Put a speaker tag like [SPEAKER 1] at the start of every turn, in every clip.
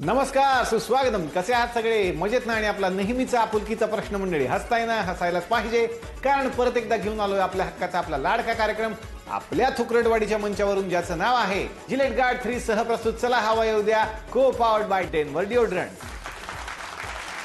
[SPEAKER 1] नमस्कार, सुस्वागतम. कसे आहात सगळे? मजेत ना? आणि आपला नेहमीचा आपुलकीचा प्रश्न मंडळी, हसताय ना? हसायलाच पाहिजे, कारण परत एकदा घेऊन आलोय आपल्या हक्काचा आपला लाडका कार्यक्रम आपल्या थुकरटवाडीच्या मंचावरून, ज्याचं नाव आहे जिलेट गार्ड 3 सहप्रस्तुत चला हवा येऊ द्या, को पावर्ड बाय 10 वर डिओड्रंट.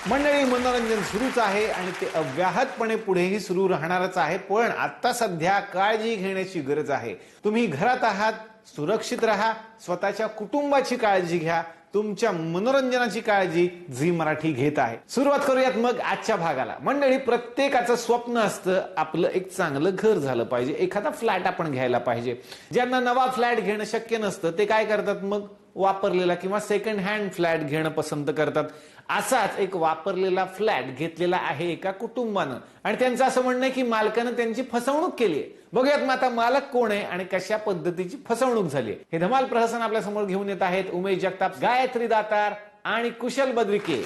[SPEAKER 1] मंडळी, मनोरंजन सुरूच आहे आणि ते अव्याहतपणे पुढेही सुरू राहणारच आहे. पण आता सध्या काळजी घेण्याची गरज आहे. तुम्ही घरात आहात, सुरक्षित राहा, स्वतःच्या कुटुंबाची काळजी घ्या, तुमच्या मनोरंजनाची काळजी झी मराठी घेत आहे. सुरुवात करूयात मग आजच्या भागाला. मंडळी, प्रत्येकाचं स्वप्न असतं आपलं एक चांगलं घर झालं पाहिजे, एखादा फ्लॅट आपण घ्यायला पाहिजे. ज्यांना नवा फ्लॅट घेणं शक्य नसतं ते काय करतात, मग वापरलेला किंवा सेकंड हँड फ्लॅट घेणं पसंत करतात. असाच एक वापरलेला फ्लॅट घेतलेला आहे एका कुटुंबानं, आणि त्यांचं असं म्हणणं आहे की मालकानं त्यांची फसवणूक केली आहे. बघूयात मग आता मालक कोण आहे आणि कशा पद्धतीची फसवणूक झाली. हे धमाल प्रहसन आपल्या समोर घेऊन येत आहेत उमेश जगताप, गायत्री दातार आणि कुशल बद्रिके.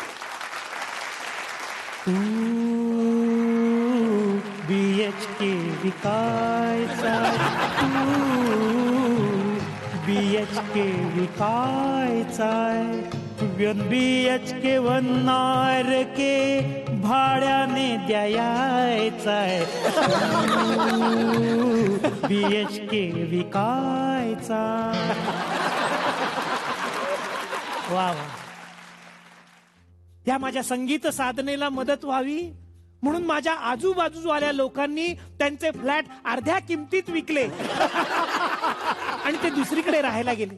[SPEAKER 2] BHK विकायचा, BHK विकायचा, BHK वनणार के भाड्याने द्यायचाय, BHK विकायचा. वा वा. त्या माझ्या संगीत साधनेला मदत व्हावी म्हणून माझ्या आजूबाजूवाल्या लोकांनी त्यांचे फ्लॅट अर्ध्या किमतीत विकले आणि ते दुसरीकडे राहायला गेले.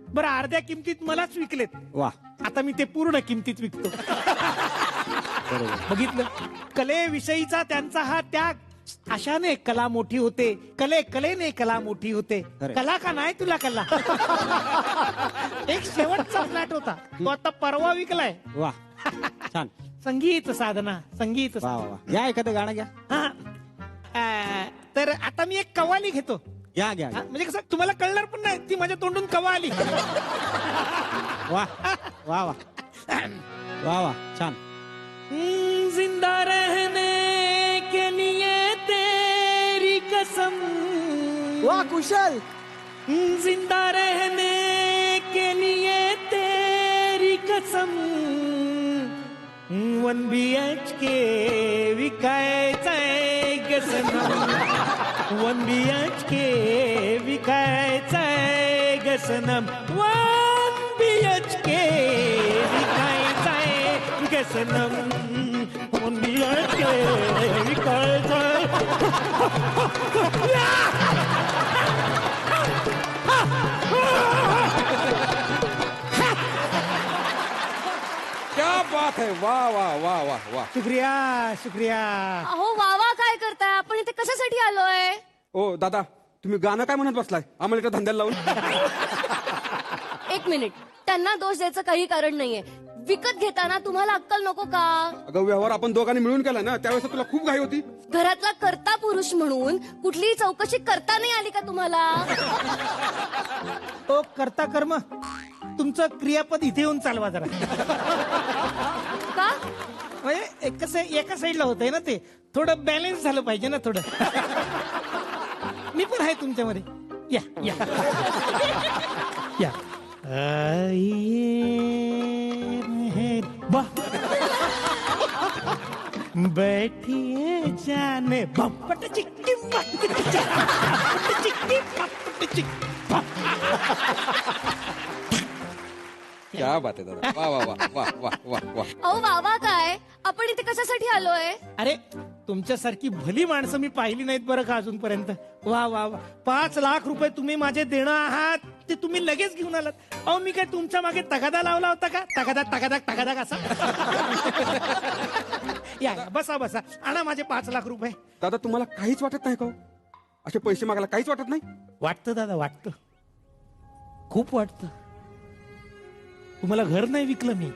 [SPEAKER 2] बरं, अर्ध्या किमतीत मलाच विकलेत.
[SPEAKER 3] वा.
[SPEAKER 2] आता मी ते पूर्ण किमतीत विकतो. बघितलं, कलेविषयीचा त्यांचा हा त्याग. अशाने कला मोठी होते, कलेने कला मोठी होते. कला का नाही तुला कला. एक शेवटचा फ्लॅट होता, तो आता परवा विकलाय.
[SPEAKER 3] वा, छान.
[SPEAKER 2] संगीत साधना, संगीत
[SPEAKER 3] वा वा. घ्या एखादं गाणं घ्या.
[SPEAKER 2] तर आता मी एक कव्वाली घेतो.
[SPEAKER 3] घ्या घ्या.
[SPEAKER 2] म्हणजे कसं तुम्हाला कळणार पण नाही, ती माझ्या तोंडून कवा आली.
[SPEAKER 3] वा वा वा वा वा, छान.
[SPEAKER 2] जिंदा रहने के लिए तेरी कसम.
[SPEAKER 3] वा, कुशल.
[SPEAKER 2] जिंदा रहने के लिए तेरी कसम. 1 BHK विकायचाय गसनम. 1 BHK विकायचाय गसनम. 1 BHK विकायचाय गसनम. 1 BHK विकायचाय.
[SPEAKER 4] क्या बात है. वा वा वा वा वा.
[SPEAKER 2] शुक्रिया शुक्रिया.
[SPEAKER 5] अहो वावा, काय करताय आपण इथे? कशासाठी आलोय?
[SPEAKER 4] ओ दादा, तुम्ही गाणं काय म्हणत बसलाय आम्हाला इकडे धंद्याला लावून?
[SPEAKER 5] एक मिनिट, त्यांना दोष द्यायचं काही कारण नाहीये. विकत घेताना तुम्हाला अक्कल नको का?
[SPEAKER 4] अगं, व्यवहार आपण दोघांनी मिळून केला ना, त्यावेळेस तुला खूप घाई होती.
[SPEAKER 5] घरातला कर्ता पुरुष म्हणून कुठलीही चौकशी करता नाही आली का तुम्हाला?
[SPEAKER 2] ओ करता कर्म, तुमचं क्रियापद इथे येऊन चालवा जरा.
[SPEAKER 5] का?
[SPEAKER 2] म्हणजे कसं एका साईडला होतंय ना, ते थोडं बॅलन्स झालं पाहिजे ना थोडं. मी पण आहे तुमच्यामध्ये. या या या. बैठिए जाने बपट चिक्की चिक्की.
[SPEAKER 4] क्या बात आहे दादा. वा वा वा वा वा वा वा.
[SPEAKER 5] अहो वावा काय, आपण इथे कशासाठी आलोय?
[SPEAKER 2] अरे, तुमच्यासारखी भली माणसं मी पाहिली नाहीत बरं का अजूनपर्यंत. वा वा वा. 5 लाख रुपये तुम्ही माझे देणं आहात, ते तुम्ही लगेच घेऊन आलात. अहो, मी काय तुमच्या मागे तगादा लावला होता का? तगादा तगादा तगादा असा. या या, बसा बसा. आणा माझे 5 लाख रुपये.
[SPEAKER 4] दादा, तुम्हाला काहीच वाटत नाही का हो? असे पैसे मागायला काहीच वाटत नाही?
[SPEAKER 2] वाटतं दादा, वाटतं, खूप वाटतं. तुम्हाला घर नाही विकलं मी,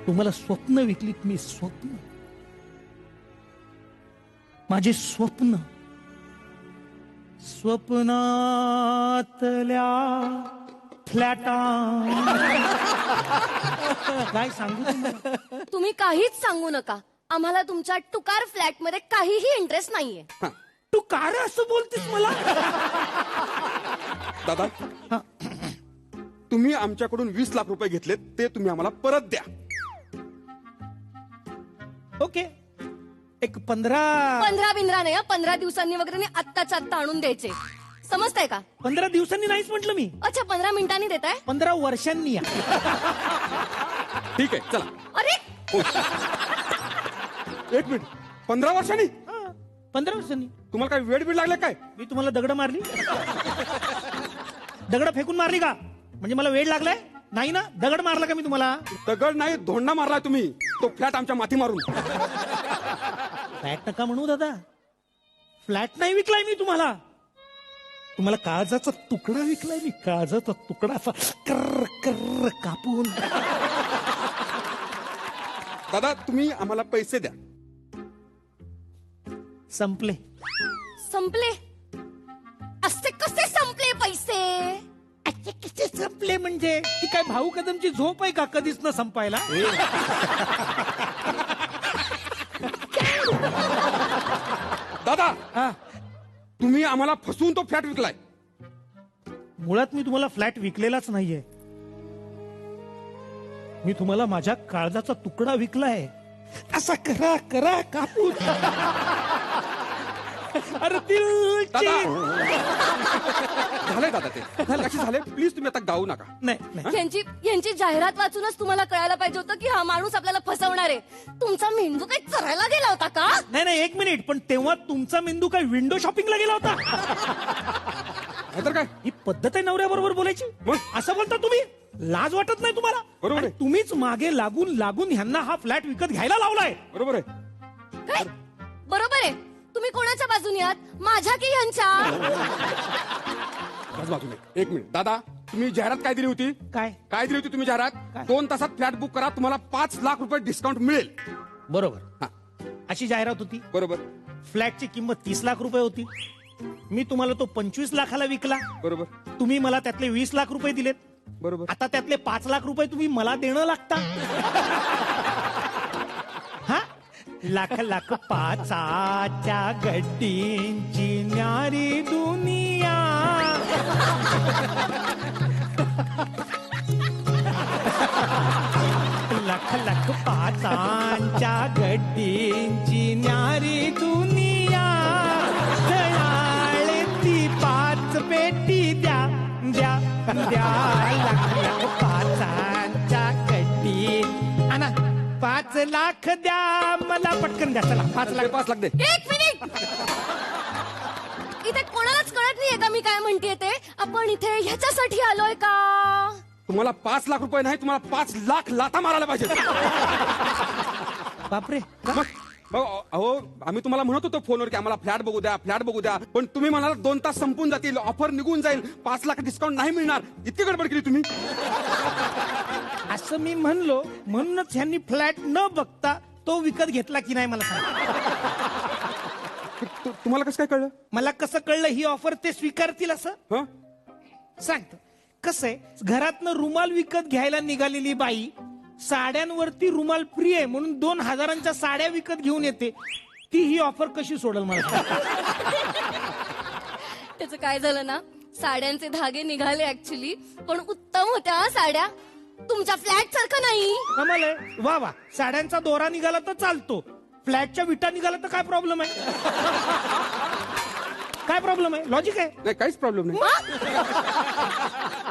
[SPEAKER 2] तुम्हाला स्वप्न विकलीत मी. स्वप्न, माझे स्वप्न, स्वप्नातल्या फ्लॅटा. काय सांगू तुम्हाला?
[SPEAKER 5] तुम्ही काहीच सांगू नका. आम्हाला तुमच्या टुकार फ्लॅट मध्ये काहीही इंटरेस्ट नाहीये.
[SPEAKER 2] तू का रे असं बोलतेस मला?
[SPEAKER 4] दादा, तुम्ही आमच्याकडून 20 लाख रुपये घेतलेत ते तुम्ही आम्हाला परत द्या.
[SPEAKER 2] ओके, एक 15
[SPEAKER 5] 15 नाही 15 दिवसांनी वगैरे नाही, आत्ताच्या आत्ता आणून द्यायचे. समजताय का?
[SPEAKER 2] 15 दिवसांनी नाहीच म्हटलं मी,
[SPEAKER 5] अच्छा 15 मिनिटांनी देताय.
[SPEAKER 2] 15 वर्षांनी या.
[SPEAKER 4] ठीक आहे चला.
[SPEAKER 5] अरे
[SPEAKER 4] एक मिनिट, 15 वर्षांनी?
[SPEAKER 2] हा, 15 वर्षांनी.
[SPEAKER 4] तुम्हाला काय वेळ बीड लागले काय?
[SPEAKER 2] मी तुम्हाला दगड मारली? दगड फेकून मारली का? म्हणजे मला वेळ लागलाय? नाही ना, दगड मारला का मी तुम्हाला?
[SPEAKER 4] दगड नाही, धोंडा मारलाय तुम्ही. तो फ्लॅट आमच्या माथी मारून.
[SPEAKER 2] फ्लॅट नका म्हणू दादा, फ्लॅट नाही विकलाय मी तुम्हाला. तुम्हाला काळजाचा तुकडा विकलाय मी, काळजाचा तुकडा असा कर्र कर्र कापून.
[SPEAKER 4] दादा तुम्ही आम्हाला पैसे द्या.
[SPEAKER 2] संपले.
[SPEAKER 5] संपले? असे कसे संपले पैसे?
[SPEAKER 2] असे कसे संपले म्हणजे ती काय भाऊ कदमची झोप आहे का कधीच न संपायला?
[SPEAKER 4] दादा
[SPEAKER 2] हा,
[SPEAKER 4] तुम्ही आम्हाला फसवून तो फ्लॅट विकलाय.
[SPEAKER 2] मुळात मी तुम्हाला फ्लॅट विकलेलाच नाहीये. मी तुम्हाला माझ्या काळजाचा तुकडा विकलाय. असा करा करा कापून. अरे
[SPEAKER 4] दादा
[SPEAKER 2] दिल
[SPEAKER 4] झालंय दादा, ते कशी झाले प्लीज तुम्ही आता गाऊ नका.
[SPEAKER 2] नाही नाही.
[SPEAKER 5] यांची जाहिरात वाचूनच तुम्हाला कळायला पाहिजे होतं की हा माणूस आपल्याला फसवणार आहे. तुमचा मेंदू काही चरायला गेला होता का?
[SPEAKER 2] नाही नाही, एक मिनिट, पण तेव्हा तुमचा मेंदू काय विंडो शॉपिंगला गेला होता?
[SPEAKER 4] नाहीतर काय?
[SPEAKER 2] ही पद्धत आहे नवऱ्याबरोबर बोलायची?
[SPEAKER 4] मग?
[SPEAKER 2] असं बोलता तुम्ही? लाज वाटत नाही तुम्हाला?
[SPEAKER 4] बरोबर आहे.
[SPEAKER 2] आणि तुम्हीच मागे लागून लागून ह्यांना हा फ्लॅट विकत घ्यायला लावलाय.
[SPEAKER 4] बरोबर आहे.
[SPEAKER 5] काय? बरोबर आहे. तुम्ही कोणाच्या बाजूने आहात, माझ्या की यांच्या?
[SPEAKER 4] त्याच बाजूने. एक मिनिट दादा, तुम्ही जाहिरात काय दिली होती?
[SPEAKER 2] काय?
[SPEAKER 4] काय दिली होती तुम्ही जाहिरात?
[SPEAKER 2] काय?
[SPEAKER 4] 2 तासात फ्लॅट बुक करा, तुम्हाला 5 लाख रुपये डिस्काउंट मिळेल.
[SPEAKER 2] बरोबर,
[SPEAKER 4] हा
[SPEAKER 2] अशी जाहिरात होती.
[SPEAKER 4] बरोबर
[SPEAKER 2] फ्लॅटची किंमत 30 लाख रुपये होती. मी तुम्हाला तो 25 लाखाला विकला.
[SPEAKER 4] बरोबर
[SPEAKER 2] तुम्ही मला त्यातले 20 लाख रुपये दिलेत.
[SPEAKER 4] बरोबर.
[SPEAKER 2] आता त्यातले 5 लाख रुपये तुम्ही मला देणं लागता. हा, लाख लाख पाचाच्या गड्डींची न्यारी दुनिया. लाख लाख पाचांच्या गड्डींची न्यारी दुनिया. दयाळे ती 5 पेटी द्या द्या द्या. लाख लाख पाचांच्या गड्डी आणा. 5 लाख द्या मला पटकन द्या. चला 5 लाख.
[SPEAKER 4] 5 लाख दे.
[SPEAKER 5] एक मिनिट, इथे कोणालाच कळत नाहीये का मी काय म्हणतेय ते? आपण इथे ह्याच्यासाठी आलोय का?
[SPEAKER 4] तुम्हाला 5 लाख रुपये नाही, तुम्हाला 5 लाख लाथा मारायला पाहिजे.
[SPEAKER 2] बापरे.
[SPEAKER 4] अहो आम्ही तुम्हाला म्हणत होतो फोनवर की आम्हाला फ्लॅट बघू द्या, फ्लॅट बघू द्या, पण तुम्ही म्हणाला 2 तास संपून जातील, ऑफर निघून जाईल, 5 लाख डिस्काउंट नाही मिळणार. इतकी गडबड केली तुम्ही.
[SPEAKER 2] असं मी म्हणलो म्हणूनच ह्यांनी फ्लॅट न बघता तो विकत घेतला की नाही मला सांग.
[SPEAKER 4] तुम्हाला कसं काय कळलं?
[SPEAKER 2] मला कसं कळलं ही ऑफर ते स्वीकारतील असं?
[SPEAKER 4] हं?
[SPEAKER 2] सांगतो. कसं आहे, घरातनं रुमाल विकत घ्यायला निघालेली बाई साड्यांवरती रुमाल फ्री आहे म्हणून 2000च्या साड्या विकत घेऊन येते. ती ही ऑफर कशी सोडल मला सांग?
[SPEAKER 5] त्याचं काय झालं ना, साड्यांचे धागे निघाले ऍक्च्युली, पण उत्तम होत्या हा साड्या. तुमच्या फ्लॅट सारखं नाही.
[SPEAKER 2] कमाल आहे. वा वा, साड्यांचा दोरा निघाला तर चालतो, फ्लॅटच्या विटा निघाला तर काय प्रॉब्लेम आहे? काय प्रॉब्लेम आहे? लॉजिक आहे.
[SPEAKER 4] नाही काहीच प्रॉब्लेम नाही.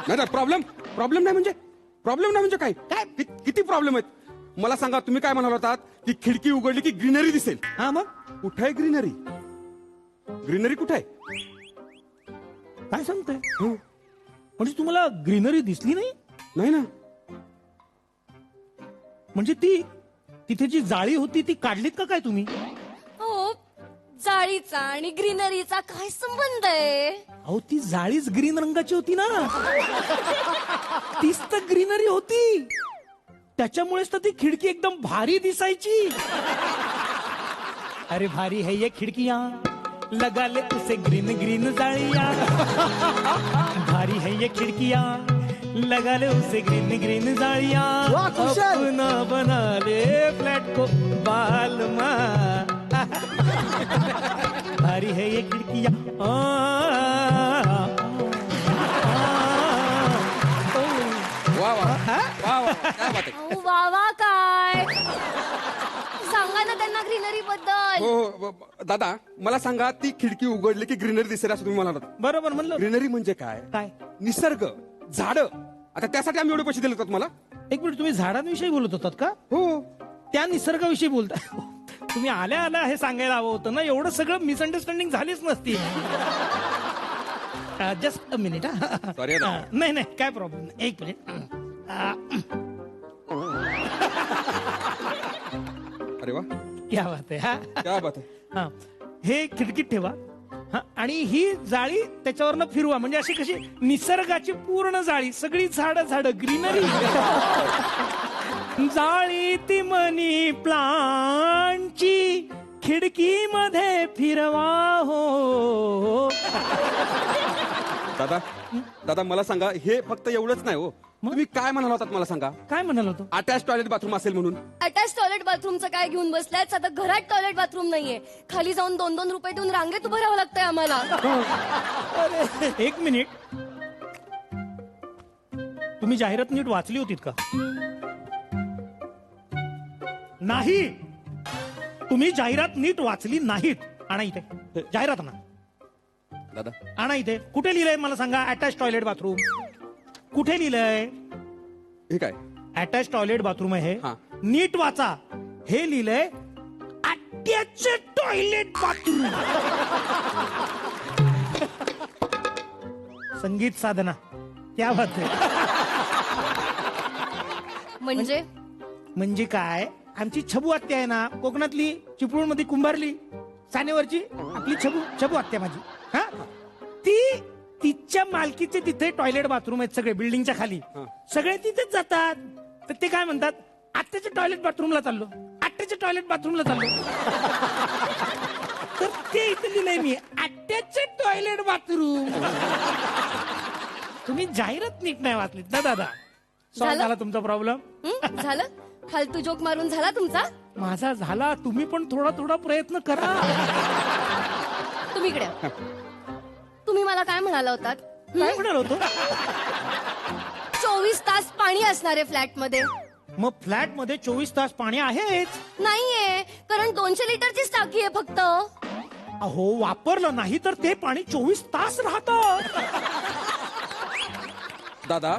[SPEAKER 4] नाही प्रॉब्लेम नाही म्हणजे काय? किती प्रॉब्लेम आहेत मला सांगा. तुम्ही काय म्हणाल होतात की खिडकी उघडली की ग्रीनरी दिसेल.
[SPEAKER 2] हा मग
[SPEAKER 4] कुठे आहे ग्रीनरी? ग्रीनरी कुठे आहे?
[SPEAKER 2] काय सांगताय? म्हणजे तुम्हाला ग्रीनरी दिसली नाही?
[SPEAKER 4] नाही ना.
[SPEAKER 2] म्हणजे ती तिथे जी जाळी होती ती काढलीत का काय तुम्ही?
[SPEAKER 5] हो, जाळीचा आणि ग्रीनरीचा काय संबंध आहे?
[SPEAKER 2] अहो ती जाळीच ग्रीन रंगाची होती ना. तीच तर ग्रीनरी होती. त्याच्यामुळेच तर ती खिडकी एकदम भारी दिसायची. अरे भारी है ये खिडकियां, लगा ले उसे ग्रीन ग्रीन जाळियां. भारी है ये खिडकियां, लगा ले उसे ग्रीन ग्रीन जाळियां.
[SPEAKER 3] वाह, कुशल.
[SPEAKER 2] अपना बना ले फ्लैट को बालमा. भारी है ये खिड़कियां.
[SPEAKER 4] वा वा, काय बात आहे.
[SPEAKER 5] अहो, वावा काय सांगा ना त्यांना ग्रीनरी बद्दल.
[SPEAKER 4] हो दादा मला सांगा, ती खिडकी उघडली की ग्रीनरी दिसेल असं तुम्ही म्हणालात.
[SPEAKER 2] बरोबर म्हणलं.
[SPEAKER 4] ग्रीनरी म्हणजे काय?
[SPEAKER 2] काय?
[SPEAKER 4] निसर्ग, झाड. आता त्यासाठी आम्ही एवढे पैसे दिले होते तुम्हाला.
[SPEAKER 2] एक मिनिट, तुम्ही झाडांविषयी बोलत होतात का?
[SPEAKER 4] हो.
[SPEAKER 2] त्या निसर्गाविषयी बोलता. तुम्ही आल्या आल्या हे सांगायला हवं होतं ना. एवढं सगळं मिसअंडरस्टँडिंग झालीच नसती. Just a minute.
[SPEAKER 4] Sorry ना.
[SPEAKER 2] नाही नाही, काय प्रॉब्लेम नाही. एक मिनिट.
[SPEAKER 4] अरे वा,
[SPEAKER 2] क्या बात आहे. हा
[SPEAKER 4] क्या बात आहे.
[SPEAKER 2] हा, हे खिडकीत ठेवा. हा, आणि ही जाळी त्याच्यावरनं फिरवा, म्हणजे अशी कशी निसर्गाची पूर्ण जाळी, सगळी झाड ग्रीनरी. जाळी ती मनी प्लांटची खिडकीमध्ये फिरवा हो.
[SPEAKER 4] दादा मला सांगा, हे फक्त एवढंच नाही हो. तुम्ही काय म्हणाला होतात मला सांगा?
[SPEAKER 2] काय म्हणाल होतो?
[SPEAKER 4] अटॅच टॉयलेट बाथरूम असेल म्हणून.
[SPEAKER 5] अटॅच टॉयलेट बाथरूमचं काय घेऊन बसलाय? आता घरात टॉयलेट बाथरूम नाहीये. खाली जाऊन 2-2 रुपये देऊन रांगेत उभं राहावं लागतंय आम्हाला.
[SPEAKER 2] एक मिनिट, तुम्ही जाहिरात नीट वाचली होतीत का? नाही, तुम्ही जाहिरात नीट वाचली नाहीत. आणा इथे जाहिरात ना.
[SPEAKER 4] दादा
[SPEAKER 2] आणा इथे. कुठे लिहिलंय मला सांगा? अटॅच टॉयलेट बाथरूम कुठे लिहिलंय?
[SPEAKER 4] हे काय?
[SPEAKER 2] अटॅच टॉयलेट बाथरूम आहे.
[SPEAKER 4] हा.
[SPEAKER 2] नीट वाचा. हे लिहिलंय अटॅच टॉयलेट बाथरूम. संगीत साधना, क्या बात आहे.
[SPEAKER 5] म्हणजे
[SPEAKER 2] काय? आमची छबू आत्या आहे ना, कोकणातली, चिपळूण मध्ये कुंभारली, सानेवरची आपली छबू आत्या माझी. हा, ती तिच्या मालकीचे तिथे टॉयलेट बाथरूम आहेत सगळे, बिल्डिंगच्या खाली. सगळे तिथेच जातात. तर ते काय म्हणतात, आत्याच्या टॉयलेट बाथरूमला चाललो, आत्याच्या टॉयलेट बाथरूमला चाललो. तर ते इथे लिहिलंय मी, आत्याचे टॉयलेट बाथरूम. तुम्ही जाहिरात नीट नाही वाचलीत ना दादा. सॉल्व
[SPEAKER 5] झालं?
[SPEAKER 2] झाला तुमचा प्रॉब्लेम.
[SPEAKER 5] झालं? फालतू जोक मारून झाला तुमचा?
[SPEAKER 2] माझा झाला. तुम्ही पण थोडा प्रयत्न करा.
[SPEAKER 5] तुम्ही इकडे या. तुम्ही मला काय म्हणाला होतात?
[SPEAKER 2] काय म्हणाल होतो?
[SPEAKER 5] 24 तास पाणी असणार आहे फ्लॅट मध्ये.
[SPEAKER 2] मग फ्लॅट मध्ये 24 तास पाणी आहेच.
[SPEAKER 5] नाहीये, कारण 200 लिटरचीच टाकी आहे फक्त.
[SPEAKER 2] अहो, वापरलं नाही तर ते पाणी 24 तास राहतं.
[SPEAKER 4] दादा,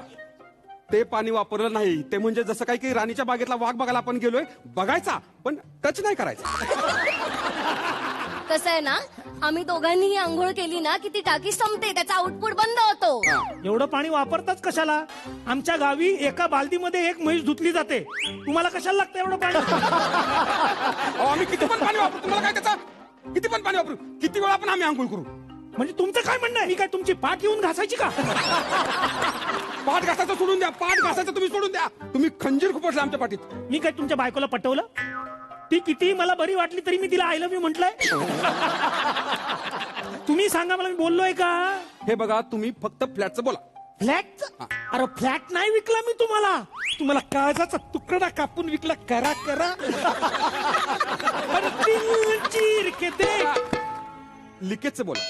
[SPEAKER 4] ते पाणी वापरलं नाही ते म्हणजे जसं काही की राणीच्या बागेतला वाघ बघायला आपण गेलोय, बघायचा पण टच नाही करायचा.
[SPEAKER 5] कसं आहे ना, आम्ही दोघांनीही आंघोळ केली ना की ती टाकी संपते, त्याचा आउटपुट बंद होतो.
[SPEAKER 2] एवढं पाणी वापरताच कशाला? आमच्या गावी एका बालदीमध्ये एक म्हैस धुतली जाते. तुम्हाला कशाला लागतं एवढं पाणी?
[SPEAKER 4] अहो, आम्ही किती पण पाणी वापरू, तुम्हाला काय त्याचा? किती पण पाणी वापरू, किती वेळा पण आम्ही आंघोळ करू.
[SPEAKER 2] म्हणजे तुमचं काय म्हणणं आहे? मी काय तुमची पाठ येऊन घासायची का?
[SPEAKER 4] पाठ घासायचं सोडून द्या, पाठ घासायचं तुम्ही सोडून द्या. तुम्ही खंजीर खुपसला आमच्या पाठीत.
[SPEAKER 2] मी काय तुमच्या बायकोला पटवलं? ती किती मला बरी वाटली तरी मी तिला आय लव्ह यू म्हटलंय. तुम्ही सांगा मला, मी बोललोय का?
[SPEAKER 4] हे बघा, तुम्ही फक्त फ्लॅटचं बोला.
[SPEAKER 2] फ्लॅट? अरे फ्लॅट नाही विकला मी तुम्हाला काळजाचा तुकडा कापून विकला. करा. अरे दिल चीर के देख.
[SPEAKER 4] लिकेजचं बोला.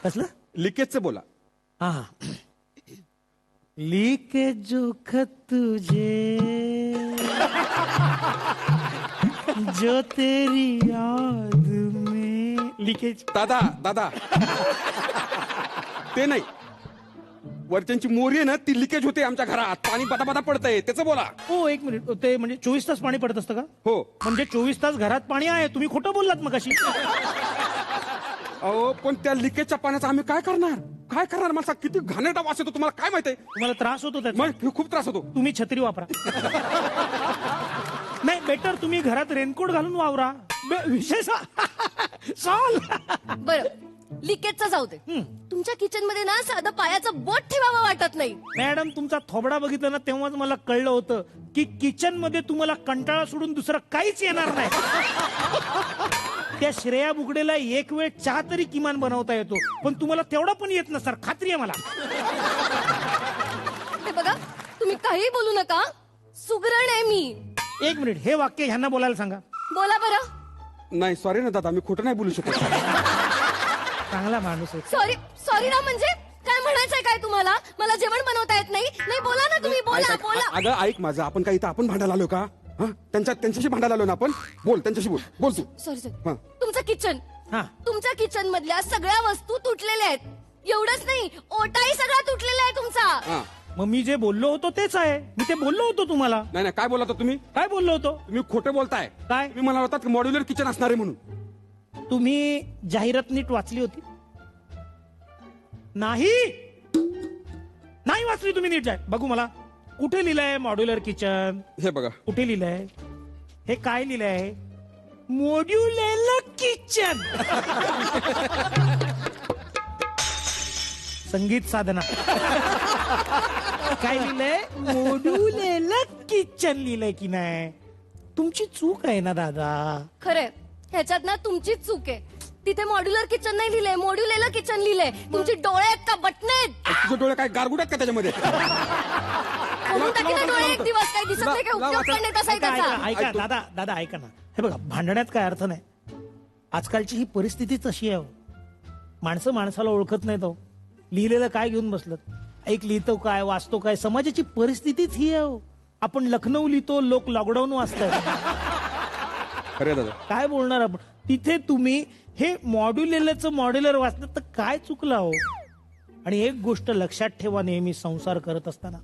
[SPEAKER 2] कसलं?
[SPEAKER 4] लिकेजचं बोला.
[SPEAKER 2] हा, लिके जो खत तुझे जो तेरी याद में. लिकेज.
[SPEAKER 4] दादा ते नाही, वरच्यांची मोरी आहे ना, ती लिकेज होते आमच्या घरात, पाणी बदा पडतंय, त्याचं बोला.
[SPEAKER 2] हो, एक मिनिट. ते म्हणजे 24 तास पाणी पडत असतं का?
[SPEAKER 4] हो.
[SPEAKER 2] म्हणजे 24 तास घरात पाणी आहे. तुम्ही खोटं बोललात मग कशी?
[SPEAKER 4] अहो, पण त्या लिकेजच्या पाण्याचा आम्ही काय करणार मला किती घाणेरडा वास येतो, तुम्हाला काय माहिती आहे?
[SPEAKER 2] तुम्हाला त्रास होतो त्याचा?
[SPEAKER 4] मग खूप त्रास होतो.
[SPEAKER 2] तुम्ही छत्री वापरा. नाही, बेटर तुम्ही घरात रेनकोट घालून वावरा. विषय सॉल्व.
[SPEAKER 5] बरं, लिकेजचा जाऊ दे. तुमच्या किचन मध्ये ना साधं पायाचं बोट ठेवावं वाटत नाही.
[SPEAKER 2] मॅडम, तुमचा थोबडा बघितला ना तेव्हाच मला कळलं होतं की किचन मध्ये तुम्हाला कंटाळा सोडून दुसरं काहीच येणार नाही. त्या श्रेया बुगडेला एक वेळ चहा तरी किमान बनवता येतो, पण तुम्हाला तेवढा पण येत नसणार, खात्री आहे मला.
[SPEAKER 5] हे बघा, तुम्ही काही बोलू नका, सुगरण आहे मी.
[SPEAKER 2] एक मिनिट, हे वाक्य ह्यांना बोलायला सांगा.
[SPEAKER 5] बोला बरं.
[SPEAKER 4] नाही, सॉरी ना दादा, मी खोटं नाही बोलू शकत.
[SPEAKER 2] चांगला माणूस आहे.
[SPEAKER 5] सॉरी ना म्हणजे काय म्हणायचंय काय तुम्हाला? तुम्हाला? मला जेवण बनवता येत नाही? नाही, बोला ना तुम्ही, बोला
[SPEAKER 4] ऐक,
[SPEAKER 5] बोला.
[SPEAKER 4] अगं ऐक माझं, आपण काय इथं आपण भांडायला आलो का? हा, त्यांच्याशी भांडायला आलो ना आपण? बोल, त्यांच्याशी बोल तू.
[SPEAKER 5] सॉरी
[SPEAKER 4] हा.
[SPEAKER 5] तुमचं किचन,
[SPEAKER 2] हा.
[SPEAKER 5] तुमच्या किचन मधल्या सगळ्या वस्तू तुटलेल्या आहेत. एवढंच नाही, ओटाही सगळा तुटलेला आहे तुमचा.
[SPEAKER 4] हा.
[SPEAKER 2] मग मी जे बोललो होतो तेच आहे. मी ते बोललो होतो तुम्हाला.
[SPEAKER 4] नाही काय बोलला होता तुम्ही?
[SPEAKER 2] काय बोललो होतो?
[SPEAKER 4] तुम्ही खोटं बोलताय.
[SPEAKER 2] काय?
[SPEAKER 4] तुम्ही म्हणाला होता मॉड्युलर किचन असणार आहे म्हणून.
[SPEAKER 2] तुम्ही जाहिरात नीट वाचली होती? नाही वाचली तुम्ही नीट. जाय बघू मला कुठे लिहिलंय मॉड्युलर किचन?
[SPEAKER 4] हे बघा.
[SPEAKER 2] कुठे लिहिलंय? हे काय लिहिलंय? Modular kitchen. संगीत साधना. काय लिहिलंय? मॉड्युलर किचन लिहिलंय की नाही? तुमची चूक आहे ना दादा.
[SPEAKER 5] खरंय, ह्याच्यात ना तुमचीच चूक आहे. तिथे मॉड्युलर किचन नाही लिहिलंय, मॉड्युलेलं किचन लिहिलंय. तुमचे डोळे आहेत का बटणे आहेत?
[SPEAKER 4] तुझे डोळे काय गारगुट आहेत का त्याच्यामध्ये?
[SPEAKER 5] खोलून टाकी ना डोळे एक दिवस. काही दिसत नाही, काय उपयोग पण नाही तसा
[SPEAKER 2] ऐका
[SPEAKER 5] त्याचा.
[SPEAKER 2] ऐका दादा ऐका ना. हे बघा, भांडण्यात काय अर्थ नाही. आजकालची ही परिस्थितीच अशी आहे हो. माणसं माणसाला ओळखत नाहीत हो. लिहिलेलं काय घेऊन बसलं? ऐक, लिहितो काय, वाचतो काय? समाजाची परिस्थितीच ही आहे हो. आपण लखनौ लिहितो, लोक लॉकडाऊन वाचतात.
[SPEAKER 4] अरे दादा,
[SPEAKER 2] काय बोलणार आपण? तिथे तुम्ही हे मॉड्युलेलचं मॉड्युलर वाचलं तर काय चुकलं हो? आणि एक गोष्ट लक्षात ठेवा नेहमी संसार करत असताना,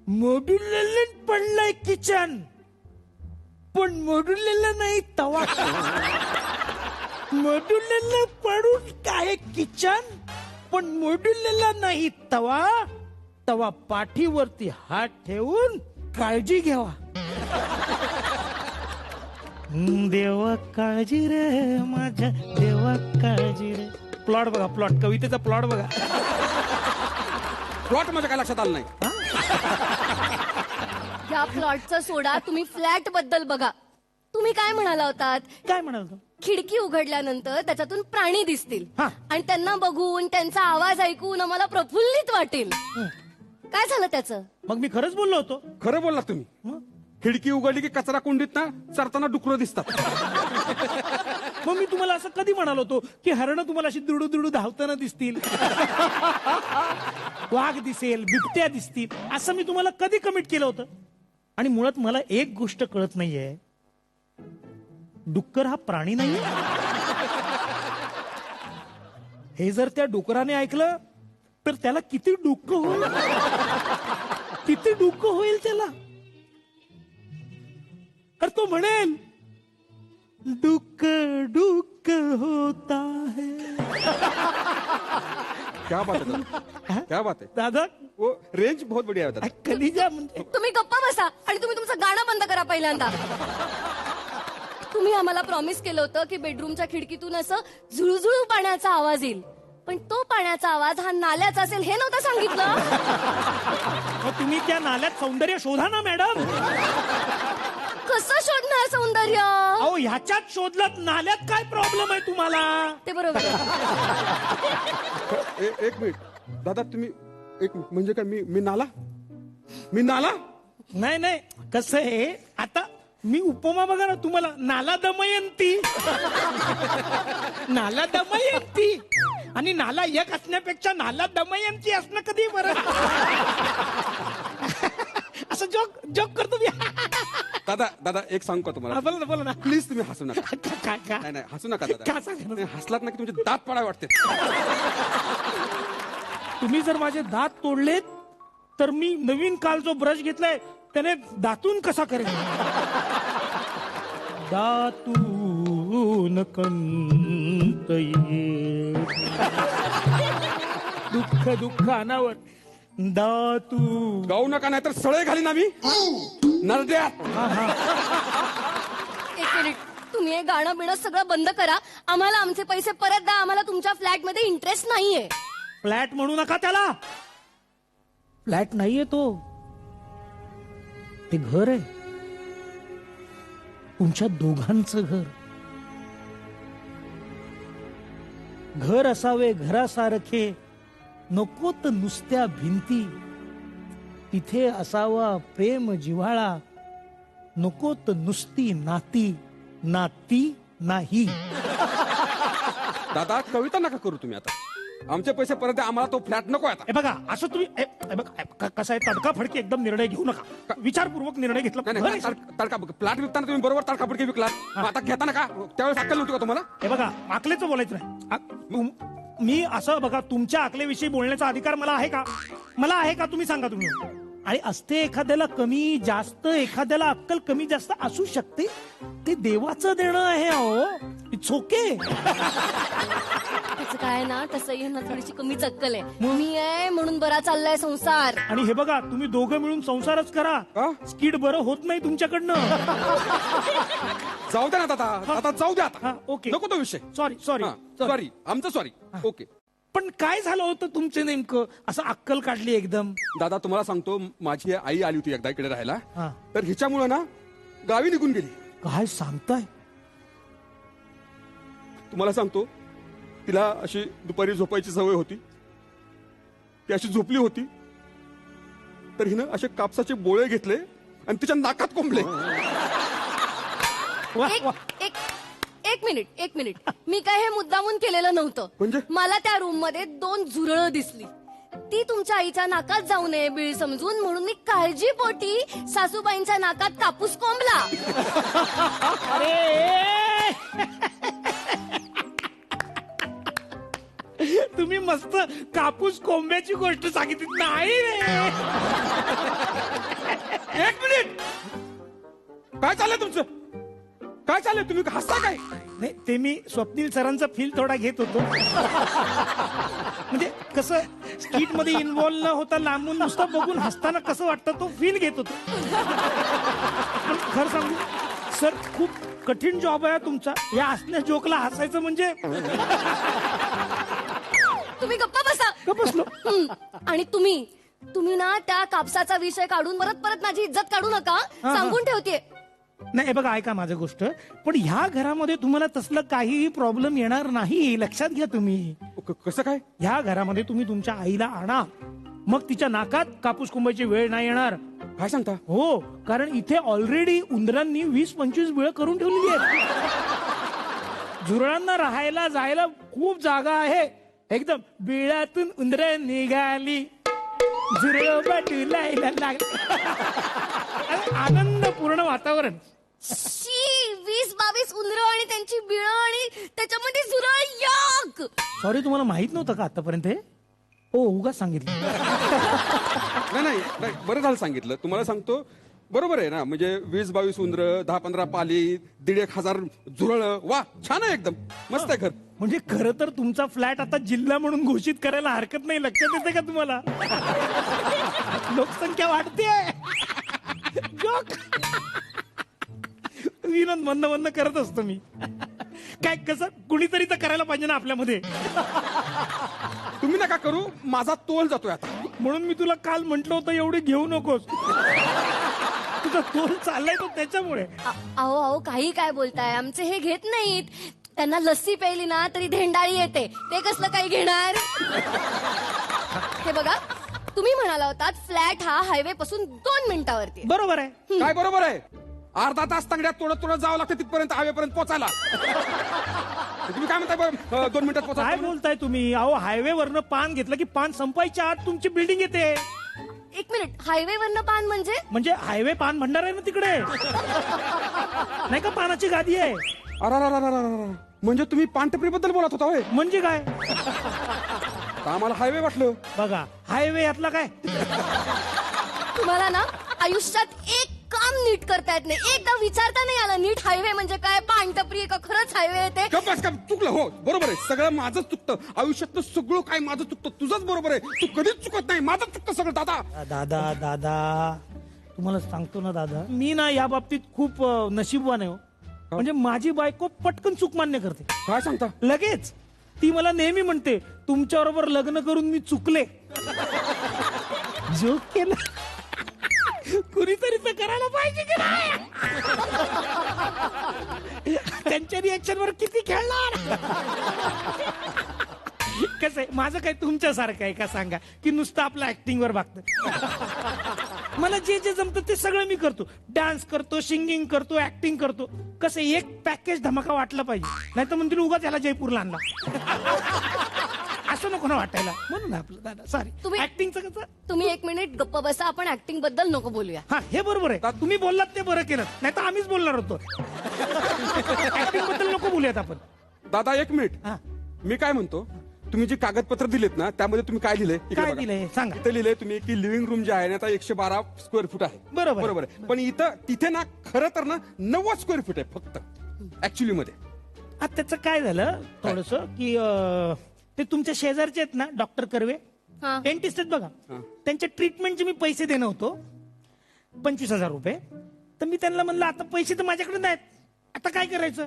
[SPEAKER 2] मॉड्युलेलं पडलंय किचन, पण मॉड्युलेलं नाही तवा. मॉड्युलेलं पडून काय किचन, पण मॉड्युलेलं नाही तवा. तवा पाठीवरती हात ठेवून काळजी घ्यावा. देवा काळजी रे माझ्या, देवा काळजी रे. प्लॉट बघा, प्लॉट, कवितेचा प्लॉट बघा.
[SPEAKER 4] प्लॉट माझ्या काय लक्षात आलं नाही.
[SPEAKER 5] या प्लॉटचा सोडा, तुम्ही फ्लॅट बद्दल बघा. तुम्ही काय म्हणाला होतात?
[SPEAKER 2] काय म्हणाल?
[SPEAKER 5] खिडकी उघडल्यानंतर त्याच्यातून प्राणी दिसतील
[SPEAKER 2] हा.
[SPEAKER 5] आणि त्यांना बघून, त्यांचा आवाज ऐकून आम्हाला प्रफुल्लित वाटेल. काय झालं त्याचं?
[SPEAKER 2] मग मी खरंच बोललो होतो.
[SPEAKER 4] खरं बोलला तुम्ही.
[SPEAKER 2] मग
[SPEAKER 4] खिडकी उघडली की कचरा कुंडीत ना चरताना डुकरं दिसतात.
[SPEAKER 2] मी तुम्हाला असं कधी म्हणालो होतो की हरणं तुम्हाला अशी दुडू दुडू धावताना दिसतील, वाघ दिसेल, बिबट्या दिसतील, असं मी तुम्हाला कधी कमिट केलं होतं? आणि मुळात मला एक गोष्ट कळत नाहीये, डुक्कर हा प्राणी नाही. हे जर त्या डुकराने ऐकलं तर त्याला किती दुःख होईल, किती दुःख होईल त्याला. तर तो म्हणेल, दुःख दुःख होता है.
[SPEAKER 4] क्या बात है दादा, क्या बात है.
[SPEAKER 2] दादा
[SPEAKER 4] वो रेंज बहुत बढ़िया है दादा.
[SPEAKER 2] कलिजा म्हणजे
[SPEAKER 5] तुम्ही गप्पा बसा आणि तुम्ही तुमचं गाणं बंद करा पहिल्यांदा. तुम्ही आम्हाला प्रॉमिस केलं होतं की बेडरूमच्या खिडकीतून असं झुळझुळू पाण्याचा आवाज येईल, पण तो पाण्याचा आवाज हा नाल्याचा असेल हे नव्हतं सांगितलं.
[SPEAKER 2] मग तुम्ही त्या नाल्यात सौंदर्य शोधा ना मॅडम.
[SPEAKER 5] कसं शोधणार सौंदर्य?
[SPEAKER 2] अहो ह्याच्यात नाल्यात नाल्यात काय प्रॉब्लेम आहे तुम्हाला?
[SPEAKER 5] ते बरोबर आहे.
[SPEAKER 4] एक मिनिट दादा, तुम्ही एक मिनिट, म्हणजे काय मी नाला
[SPEAKER 2] नाही कसं आहे, आता मी उपमा बघा ना तुम्हाला. नाला दमयंती, नाला दमयंती आणि नाला एक असण्यापेक्षा नाला दमयंती असणं कधी बरं. असं जोक करतो मी.
[SPEAKER 4] दादा एक सांगू का तुम्हाला?
[SPEAKER 2] बोला ना.
[SPEAKER 4] प्लीज तुम्ही हसू नका.
[SPEAKER 2] काय
[SPEAKER 4] नाही हसू नका दादा.
[SPEAKER 2] का सांगा?
[SPEAKER 4] नाही, हसलात ना की तुमचे दात पडाय वाटते.
[SPEAKER 2] तुम्ही जर माझे दात तोडलेत तर मी नवीन काल जो ब्रश घेतलाय त्याने दातून कसा करेल? दातून कंत येत, दुःख दुःख अनावर दातू.
[SPEAKER 4] गाऊ नका, नाही तर सळे घालीन आम्ही नरड्यात.
[SPEAKER 5] एक मिनिट, तुम्ही हे गाणं बिणं सगळं बंद करा. आम्हाला आमचे पैसे परत द्या. आम्हाला तुमच्या फ्लॅट मध्ये इंटरेस्ट नाहीये.
[SPEAKER 2] फ्लॅट म्हणू नका त्याला. फ्लॅट नाहीये तो, ते घर आहे, तुमच्या दोघांचं घर. घर असावे घरासारखे, नकोत नुसत्या भिंती. तिथे असावा प्रेम जिव्हाळा, नकोत नुसती नाती. नाती नाही.
[SPEAKER 4] दादा कविता नका करू तुम्ही आता. आमचे पैसे परत द्या, आम्हाला तो फ्लॅट नको आता.
[SPEAKER 2] हे बघा असं तुम्ही कसं आहे, तडका फडकी एकदम निर्णय घेऊ नका. विचारपूर्वक निर्णय घेतला
[SPEAKER 4] नाही
[SPEAKER 2] बरं
[SPEAKER 4] नाही,
[SPEAKER 2] आहे, सर.
[SPEAKER 4] तडका फ्लॅट विकताना तुम्ही बरोबर तडकाफडकी विकला, आता घेताना का त्यावेळेस अक्कल नव्हती का तुम्हाला?
[SPEAKER 2] हे बघा आकलेचं बोलायचं नाही. मी असं बघा, तुमच्या आकलेविषयी बोलण्याचा अधिकार मला आहे का? मला आहे का तुम्ही सांगा तुम्ही. आणि असते एखाद्याला कमी जास्त, एखाद्याला अक्कल कमी जास्त असू शकते, ते देवाचं देणं आहे. अहो इट्स ओके.
[SPEAKER 5] त्याचं काय ना, तसंही ना थोडीशी कमीच अक्कल आहे. मी आहे म्हणून बरा चाललाय संसार.
[SPEAKER 2] आणि हे बघा, तुम्ही दोघं मिळून संसारच करा.
[SPEAKER 4] हा?
[SPEAKER 2] स्किड बरं होत नाही तुमच्याकडनं.
[SPEAKER 4] जाऊ द्या ना आता जाऊ द्या
[SPEAKER 2] हा,
[SPEAKER 4] आता,
[SPEAKER 2] ओके.
[SPEAKER 4] नको तो विषय.
[SPEAKER 2] सॉरी
[SPEAKER 4] सॉरी, आमचं सॉरी. ओके
[SPEAKER 2] पण काय झालं होतं तुमचं नेमकं? असं अक्कल काढली एकदम.
[SPEAKER 4] दादा, तुम्हाला सांगतो, माझी आई आली होती एकदा इकडे राहायला,
[SPEAKER 2] हा.
[SPEAKER 4] तर हिच्यामुळे ना गावी निघून गेली.
[SPEAKER 2] काय सांगताय?
[SPEAKER 4] तुम्हाला सांगतो, तिला अशी दुपारी झोपायची सवय होती. ती अशी झोपली होती, तर हिनं असे कापसाचे बोळे घेतले आणि तिच्या नाकात कोंबले.
[SPEAKER 2] वा, वा.
[SPEAKER 5] एक मिनिट, मी काय हे मुद्दामून केलेलं
[SPEAKER 4] म्हणजे?
[SPEAKER 5] नव्हतं. मला त्या रूम मध्ये 2 झुरळं दिसली. ती तुमच्या आईच्या नाकात जाऊ नये बीळ समजून, म्हणून मी काळजीपोटी सासूबाईंच्या नाकात कापूस कोंबला.
[SPEAKER 2] अरे तुम्ही मस्त कापूस कोंब्याची गोष्ट सांगितली. नाही रे,
[SPEAKER 4] एक मिनिट, काय चाललंय तुमचं? काय चाललंय? तुम्ही हसता काय?
[SPEAKER 2] नाही ते मी स्वप्नील सरांचा फील थोडा घेत होतो. म्हणजे कसं स्किट मध्ये इन्व्हॉल्व न होता लांबून नुसतं बघून हसताना कसं वाटतं तो फील घेत होतो. पण खरं सांगू सर, खूप कठीण जॉब आहे तुमचा. या हसण्या जोकला हसायचं म्हणजे.
[SPEAKER 5] तुम्ही गप्पा बसा.
[SPEAKER 2] बसलो.
[SPEAKER 5] आणि तुम्ही ना त्या कापसाचा विषय काढून परत माझी इज्जत काढू नका, सांगून ठेवते.
[SPEAKER 2] नाही हे बघा, ऐका माझं गोष्ट. पण ह्या घरामध्ये तुम्हाला तसलं काहीही प्रॉब्लेम येणार नाही, लक्षात घ्या तुम्ही.
[SPEAKER 4] कसं काय?
[SPEAKER 2] ह्या घरामध्ये तुम्ही तुमच्या आईला आणा, मग तिच्या नाकात कापूस कुंबाची वेळ नाही येणार.
[SPEAKER 4] काय सांगता?
[SPEAKER 2] हो, कारण इथे ऑलरेडी उंदरांनी 20-25 वेळ करून ठेवलेली आहे. झुरळांना राहायला जायला खूप जागा आहे. एकदम बिळातून उंदर निघाली, झुरळ बाटूला लागली. आनंदपूर्ण वातावरण.
[SPEAKER 5] 20-22 उंदरं आणि त्यांची बिळं आणि त्याच्यामध्ये झुरळ. याक.
[SPEAKER 2] सॉरी, तुम्हाला माहित नव्हतं का आतापर्यंत हे? ओ उगाच सांगितलं.
[SPEAKER 4] नाही, बरं झालं सांगितलं. तुम्हाला सांगतो, बरोबर आहे ना. म्हणजे 20-22 उंदर, 10-15 पाली, 1,500 झुरळ. वा, छान आहे, एकदम मस्त आहे घर.
[SPEAKER 2] म्हणजे खरं तर तुमचा फ्लॅट आता जिल्हा म्हणून घोषित करायला हरकत नाही. लक्षात येते का तुम्हाला? लोकसंख्या वाढते. जोक विनोद म्हणणं करत असतो मी. काय कसं कुणीतरी तर करायला पाहिजे ना आपल्यामध्ये.
[SPEAKER 4] तुम्ही नका करू, माझा तोल जातोय आता.
[SPEAKER 2] म्हणून मी तुला काल म्हंटल होतं एवढी घेऊ नकोस. तुझा तोल चाललाय तो त्याच्यामुळे.
[SPEAKER 5] अहो काही काय बोलताय? आमचे हे घेत नाहीत. त्यांना लस्सी प्यायली ना तरी धेंडाळी येते. ते कसलं काही घेणार? हे बघा, तुम्ही म्हणाला होतात फ्लॅट हा हायवे पासून 2 मिनिटावरती.
[SPEAKER 2] बरोबर आहे.
[SPEAKER 4] काय बरोबर आहे? अर्धा तास तांगड्यात तोडत जावं लागतं तिथपर्यंत, हायवेपर्यंत पोचायला. तुम्ही काय म्हणताय? 2 मिनिटात
[SPEAKER 2] काय
[SPEAKER 4] पोचा.
[SPEAKER 2] बोलताय तुम्ही? अहो हायवे वरनं पान घेतलं की पान संपायच्या आत तुमची बिल्डिंग येते.
[SPEAKER 5] एक मिनिट, हायवे वरनं पान म्हणजे
[SPEAKER 2] हायवे पान भंडार आहे ना तिकडे. नाही का पानाची गादी आहे.
[SPEAKER 4] अरे, म्हणजे तुम्ही पानटपरी बद्दल बोलत होता होय?
[SPEAKER 2] म्हणजे काय?
[SPEAKER 4] आम्हाला हायवे वाटलं.
[SPEAKER 2] बघा हायवे यातला काय.
[SPEAKER 5] तुम्हाला ना आयुष्यात एक काम नीट करता येत नाही. एकदा विचारता नाही आला नीट हायवे म्हणजे काय, पानटपरी का खरंच हायवे येते.
[SPEAKER 4] चुकलं. हो बरोबर आहे, सगळं माझंच चुकतं. आयुष्यातलं सगळं काय माझं चुकतं. तुझंच बरोबर आहे, तू कधीच चुकत नाही. माझंच चुकतं सगळं.
[SPEAKER 2] दादा तुम्हाला सांगतो ना दादा, मी ना या बाबतीत खूप नशीबवान आहे. म्हणजे माझी बायको पटकन चूक मान्य करते.
[SPEAKER 4] काय सांगता?
[SPEAKER 2] लगेच. ती मला नेहमी म्हणते, तुमच्याबरोबर लग्न करून मी चुकले. जोक केला. कुणीतरी तर करायला पाहिजे की नाही. त्यांच्या रिएक्शनवर किती खेळणार. कसं आहे माझं काय तुमच्यासारखं आहे का सांगा, की नुसतं आपलं ऍक्टिंगवर बघतं. मला जे जमतं ते सगळं मी करतो. डान्स करतो, सिंगिंग करतो, ऍक्टिंग करतो. कसं एक पॅकेज धमाका वाटलं पाहिजे, नाही तर म्हणतील उगाच याला जयपूरला आणला. असं नको ना वाटायला म्हणून आपलं दादा सॉरी
[SPEAKER 5] तुम्ही-
[SPEAKER 2] ऍक्टिंगचं कसं
[SPEAKER 5] तुम्ही 1 मिनिट गप्प बसा, आपण ऍक्टिंग बद्दल नको बोलूया.
[SPEAKER 2] हा हे बरोबर आहे तुम्ही बोललात ते बरं केलं नाही तर आम्हीच बोलणार होतो ऍक्टिंग बद्दल नको बोलूयात आपण
[SPEAKER 4] दादा 1 मिनिट
[SPEAKER 2] हा
[SPEAKER 4] मी काय म्हणतो तुम्ही जी कागदपत्र दिलेत ना त्यामध्ये तुम्ही काय लिहिलंय इकडे
[SPEAKER 2] काय
[SPEAKER 4] बघा.
[SPEAKER 2] दिलंय सांगा
[SPEAKER 4] इथं लिहिलंय तुम्ही की लिव्हिंग रूम जे आहे ना आता 112 स्क्वेअर फूट आहे
[SPEAKER 2] बरोबर.
[SPEAKER 4] बरोबर आहे पण इथं तिथे ना खरं तर ना 90 स्क्वेअर फूट आहे फक्त ऍक्च्युली मध्ये.
[SPEAKER 2] आता त्याचं काय झालं थोडस की ते तुमच्या शेजारचे आहेत ना डॉक्टर कर्वे
[SPEAKER 5] हा.
[SPEAKER 2] डेंटिस्ट आहेत बघा त्यांच्या ट्रीटमेंटचे मी पैसे देणं होतो 25,000 रुपये तर मी त्यांना म्हणलं आता पैसे तर माझ्याकडे नाहीत आता काय करायचं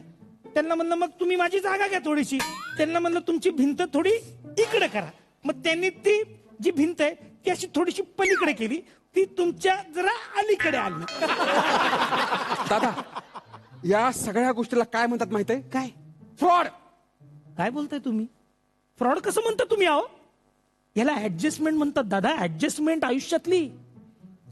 [SPEAKER 2] त्यांना म्हणलं मग तुम्ही माझी जागा घ्या थोडीशी त्यांना म्हणलं तुमची भिंत थोडी इकडे करा मग त्यांनी ती जी भिंत आहे ती अशी थोडीशी पलीकडे केली ती तुमच्या जरा अलीकडे आली
[SPEAKER 4] दादा या सगळ्या गोष्टीला काय म्हणतात माहित आहे?
[SPEAKER 2] काय
[SPEAKER 4] फ्रॉड.
[SPEAKER 2] काय बोलताय तुम्ही फ्रॉड कसं म्हणता तुम्ही आहो याला ऍडजस्टमेंट म्हणतात दादा ऍडजस्टमेंट आयुष्यातली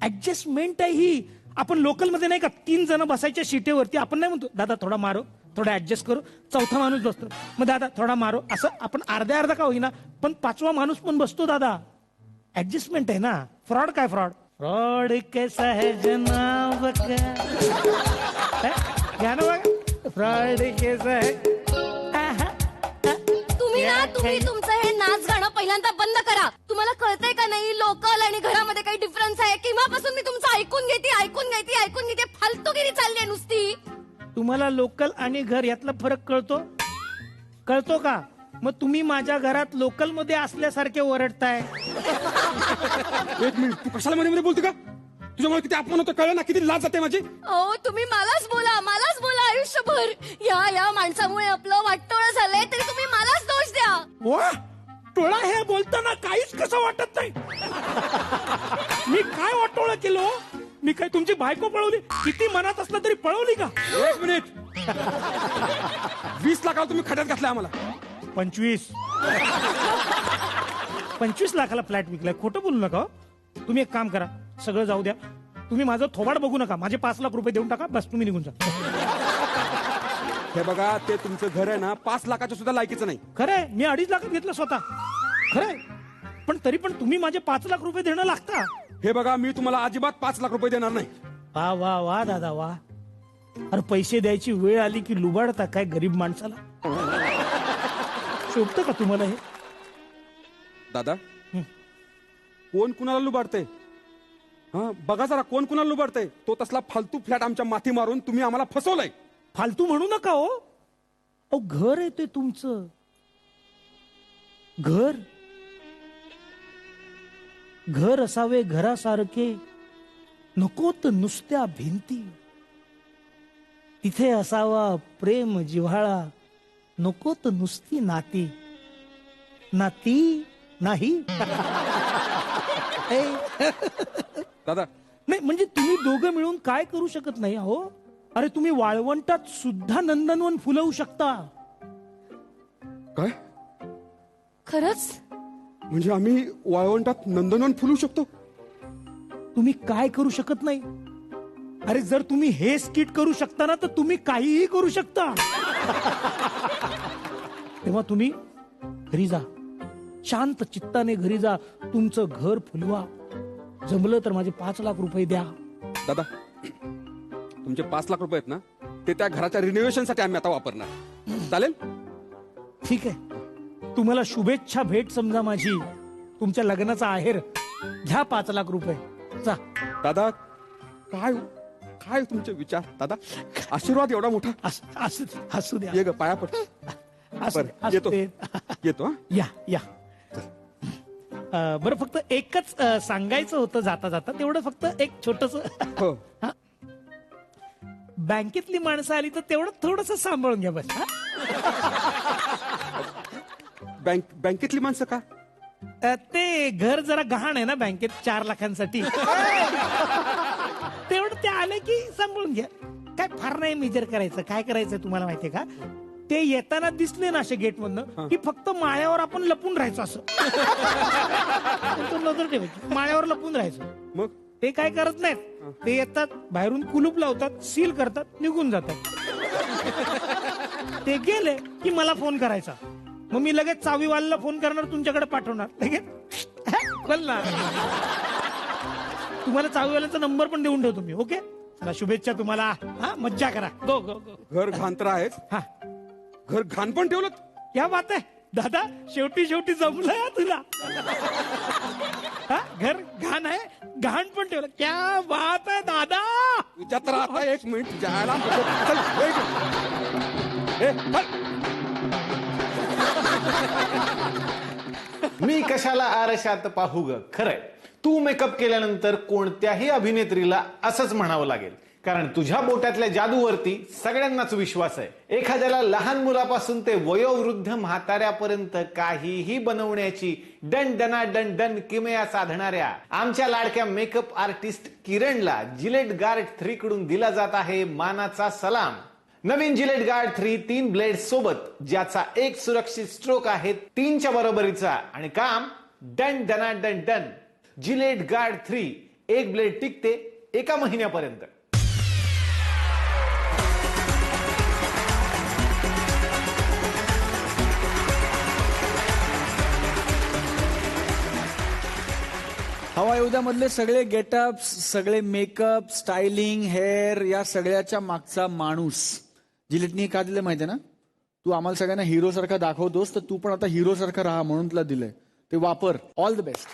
[SPEAKER 2] ऍडजस्टमेंट आहे ही आपण लोकलमध्ये नाही का 3 जण बसायच्या सीटेवरती आपण नाही म्हणतो दादा थोडा मारो थोडा ऍडजस्ट करू चौथा माणूस बसतो मग दादा थोडा मारो असं आपण अर्धा का होईना पण 5वा माणूस पण बसतो दादा ऍडजस्टमेंट आहे ना फ्रॉड काय फ्रॉड कैसा है जनाब का घ्या ना बघा फ्रॉड कैसा है
[SPEAKER 5] तुम्ही तुमचं हे नाच गाणं पहिल्यांदा बंद करा. तुम्हाला कळतंय का नाही लोकल आणि घरामध्ये काही डिफरन्स आहे? केव्हापासून मी तुमचं ऐकून घेते फालतूगिरी चालली आहे नुसती.
[SPEAKER 2] तुम्हाला लोकल आणि घर यातला फरक कळतो का मग तुम्ही माझ्या घरात लोकल मध्ये असल्यासारखे ओरडताय
[SPEAKER 4] 1 मिनिट तू कशाला मध्ये मध्ये बोलते का तुझ्यामुळे किती अपमान होतं कळलं ना किती लाज जाते माझी.
[SPEAKER 5] अहो तुम्ही मलाच बोला आयुष्यभर. या माणसामुळे आपलं वाटोळं झालंय तरी तुम्ही मलाच दोष द्या.
[SPEAKER 2] वा टोळा हे बोलताना काहीच कसं वाटत नाही मी काय वाटोळं केलं मी काय तुमची बायको पळवली किती मनात असलं तरी पळवली का
[SPEAKER 4] 1 मिनिट 20 लाखाला तुम्ही खड्यात घातलाय आम्हाला.
[SPEAKER 2] 25 लाखाला फ्लॅट विकलाय खोटं बोलू नका हो. तुम्ही एक काम करा सगळं जाऊ द्या तुम्ही माझं थोबाड बघू नका माझे 5 लाख रुपये देऊन टाका बस तुम्ही निघून जा.
[SPEAKER 4] हे बघा ते तुमचं घर आहे ना 5 लाखाच्या सुद्धा लायकीचं नाही.
[SPEAKER 2] खरंय मी 2.5 लाखात घेतलं स्वतः खरंय पण तरी पण तुम्ही माझे 5 लाख रुपये देणं लागता.
[SPEAKER 4] हे बघा मी तुम्हाला अजिबात 5 लाख रुपये देणार नाही.
[SPEAKER 2] वा वा वा दादा वा अरे पैसे द्यायची वेळ आली की लुबाडता काय गरीब माणसाला शोभतं का तुम्हाला हे
[SPEAKER 4] दादा कोण कुणाला लुबाडतंय हा बघा जरा कोण कुणाला लुबाडतंय तो तसला फालतू फ्लॅट आमच्या माथी मारून तुम्ही आम्हाला फसवलंय.
[SPEAKER 2] फालतू म्हणू नका हो अहो घर आहे ते तुमचं घर असावे घरासारखे नको तर नुसत्या भिंती तिथे असावा प्रेम जिव्हाळा नको तर नुसती नाती नाही
[SPEAKER 4] दादा
[SPEAKER 2] नाही म्हणजे तुम्ही दोघं मिळून काय करू शकत नाही अहो अरे तुम्ही वाळवंटात सुद्धा नंदनवन फुलवू शकता.
[SPEAKER 4] काय
[SPEAKER 5] खरंच
[SPEAKER 4] म्हणजे आम्ही वाळवंटात नंदनवन फुलू शकतो.
[SPEAKER 2] तुम्ही काय करू शकत नाही अरे जर तुम्ही हे स्किट करू शकता ना तर तुम्ही काहीही करू शकता. तेव्हा तुम्ही घरी जा शांत चित्ताने घरी जा तुमचं घर फुलवा जमलं तर माझे 5 लाख रुपये द्या.
[SPEAKER 4] दादा तुमचे 5 लाख रुपये आहेत ना ते त्या घराच्या रिनोव्हेशन साठी आम्ही आता वापरणार चालेल.
[SPEAKER 2] ठीक आहे तुम्हाला शुभेच्छा भेट समजा माझी तुमच्या लग्नाचा आहेर घ्या 5 लाख रुपये जा.
[SPEAKER 4] दादा काय काय तुमचे विचार दादा आशीर्वाद एवढा मोठा
[SPEAKER 2] असू द्या
[SPEAKER 4] ये ग पाया पड.
[SPEAKER 2] असू
[SPEAKER 4] बरं,
[SPEAKER 2] द्या, असू
[SPEAKER 4] येतो
[SPEAKER 2] दे.
[SPEAKER 4] हा
[SPEAKER 2] या बरं फक्त एकच सांगायचं होतं जाता जाता तेवढं फक्त एक छोटस
[SPEAKER 4] हो
[SPEAKER 2] बँकेतली माणसं आली तर तेवढं थोडस सांभाळून घ्या बस हा?
[SPEAKER 4] बँकेतली माणसं का
[SPEAKER 2] ते घर जरा गहाण आहे ना बँकेत 4 लाखांसाठी तेवढं ते आले की सांभाळून घ्या काय फार नाही मेजर करायचं काय करायचं तुम्हाला माहितीये का ते येताना दिसले ना असे गेट मधनं की फक्त माळ्यावर आपण लपून राहायचं असं नजर ठेवायची माळ्यावर लपून राहायचं.
[SPEAKER 4] मग
[SPEAKER 2] ते काय करत नाहीत ते येतात बाहेरून कुलूप लावतात सील करतात निघून जातात. ते गेले की मला फोन करायचा मग मी लगेच चावीवाल्याला फोन करणार, तुमच्याकडे पाठवणार लगेच. बोल ना. तुम्हाला चावीवाल्याचा नंबर पण देऊन ठेवतो मी. ओके, चला शुभेच्छा तुम्हाला. हा, मज्जा करा. गो गो गो.
[SPEAKER 4] घर घाण तर आहेच,
[SPEAKER 2] हा,
[SPEAKER 4] घर घाण पण ठेवलं.
[SPEAKER 2] क्या बात आहे दादा, शेवटी जमलंय हा तुला. हा, घर घाण आहे, घाण पण ठेवलं. क्या बात आहे दादा.
[SPEAKER 4] तुझ्या तर आता 1 मिनिट जायला चल, wait. ए, चल.
[SPEAKER 1] मी कशाला आरशात पाहू ग. खरंय, तू मेकअप केल्यानंतर कोणत्याही अभिनेत्रीला असंच म्हणावं लागेल, कारण तुझ्या बोटातल्या जादूवरती सगळ्यांनाच विश्वास आहे. एखाद्याला लहान मुलापासून ते वयोवृद्ध म्हाताऱ्यापर्यंत काहीही बनवण्याची डन डना डन डन किमया साधणाऱ्या आमच्या लाडक्या मेकअप आर्टिस्ट किरणला जिलेट गार्ड 3 कडून दिला जात आहे मानाचा सलाम. नवीन जिलेट गार्ड 3 3 ब्लेड सोबत, ज्याचा एक सुरक्षित स्ट्रोक आहे 3च्या बरोबरीचा आणि काम डन डना डन डन. जिलेट गार्ड 3, एक ब्लेड टिकते 1 महिन्यापर्यंत.
[SPEAKER 3] हवा येऊद्यामधले सगळे गेटअप्स, सगळे मेकअप, स्टायलिंग, हेअर, या सगळ्याच्या मागचा माणूस जिलेटनी का दिलं माहितीये ना? तू आम्हाला सगळ्यांना हिरो सारखा दाखवतोस, तर तू पण आता हिरो सारखा राहा म्हणून तुला दिलंय. ते वापर. All the best.